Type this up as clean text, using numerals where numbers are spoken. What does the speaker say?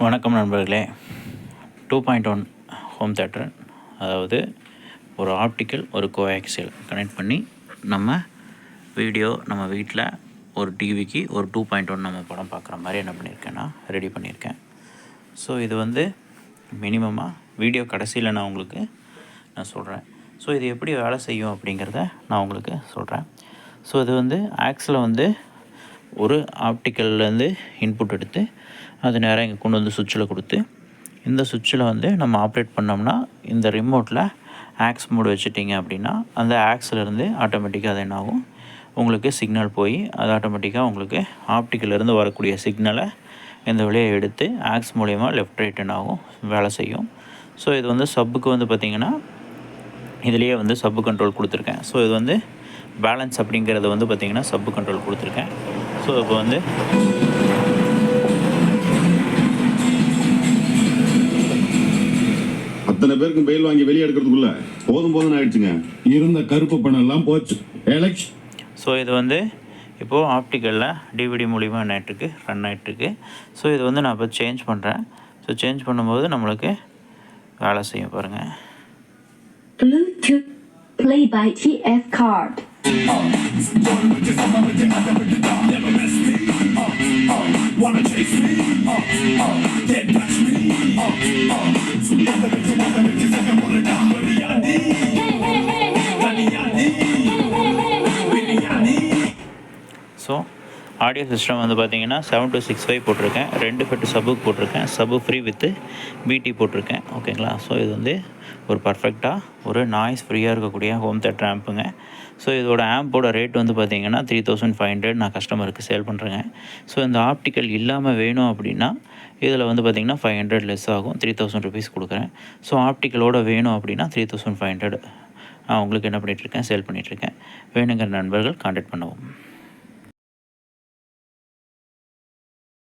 வணக்கம் நண்பர்களே. 2.1 home theatre, அதாவது ஒரு ஆப்டிக்கல் ஒரு கோஆக்சியல் கனெக்ட் பண்ணி நம்ம வீட்டில் ஒரு டிவிக்கு ஒரு 2.1 நம்ம படம் பார்க்குற மாதிரி என்ன பண்ணியிருக்கேன்னா ரெடி பண்ணியிருக்கேன். ஸோ இது மினிமமாக வீடியோ கடைசியில் நான் சொல்கிறேன். ஸோ இது எப்படி வேலை செய்யும் அப்படிங்கிறத நான் உங்களுக்கு சொல்கிறேன். ஸோ இது ஆக்ஸில் ஒரு ஆப்டிக்கல்லேருந்து இன்புட் எடுத்து அது நேராக இங்கே கொண்டு வந்து சுவிட்சில் கொடுத்து, இந்த சுவிட்சில் நம்ம ஆப்ரேட் பண்ணோம்னா இந்த ரிமோட்டில் ஆக்ஸ் மோடு வச்சுட்டிங்க அப்படின்னா அந்த ஆக்ஸ்லேருந்து ஆட்டோமேட்டிக்காக அது என்னாகும், உங்களுக்கு சிக்னல் போய் அது ஆட்டோமேட்டிக்காக உங்களுக்கு ஆப்டிக்கல்லேருந்து வரக்கூடிய சிக்னலை இந்த வழியை எடுத்து ஆக்ஸ் மூலயமா லெஃப்ட் ரைட் என்னாகும் வேலை செய்யும். ஸோ இது சப்புக்கு பார்த்திங்கன்னா இதுலேயே சப்பு கண்ட்ரோல் கொடுத்துருக்கேன். ஸோ இது பேலன்ஸ் அப்படிங்கிறது பார்த்திங்கன்னா சப்பு கண்ட்ரோல் கொடுத்துருக்கேன். ஸோ இப்போ அத்தனை பேருக்கு பெயில் வாங்கி வெளியே எடுக்கிறதுக்குள்ள போதும் ஆயிடுச்சுங்க. இருந்த கருப்பு பணம் எல்லாம் போச்சு. ஸோ இது இப்போது ஆப்டிக்கலில் டிவிடி மூலிமா நைட்டுக்கு ரன் ஆகிட்டுருக்கு. ஸோ இது நான் இப்போ சேஞ்ச் பண்ணுறேன். ஸோ சேஞ்ச் பண்ணும்போது நம்மளுக்கு வேலை செய்யும் பாருங்கள். Bluetooth play by TF card. So audio system பார்த்திங்கன்னா 7265 போட்டிருக்கேன். 2 ஃபெட்டு சப்புக்கு போட்டிருக்கேன். சப்பு ஃப்ரீ வித்து பிடி போட்டிருக்கேன். ஓகேங்களா. ஸோ இது ஒரு பர்ஃபெக்டாக ஒரு நாய்ஸ் ஃப்ரீயாக இருக்கக்கூடிய ஹோம் தேட்டர் ஆம்புங்க. ஸோ இதோட ஆம்போட ரேட் பார்த்திங்கன்னா 3500 நான் கஸ்டமருக்கு சேல் பண்ணுறேங்க. ஸோ இந்த ஆப்டிக்கல் இல்லாமல் வேணும் அப்படின்னா இதில் பார்த்திங்கன்னா 500 லெஸ் ஆகும். 3000 ருபீஸ் கொடுக்குறேன். ஸோ ஆப்டிக்கலோடு வேணும் அப்படின்னா 3500 நான் உங்களுக்கு என்ன பண்ணிகிட்ருக்கேன், சேல் பண்ணிகிட்ருக்கேன். வேணுங்கிற நண்பர்கள் கான்டாக்ட் பண்ணுவோம்.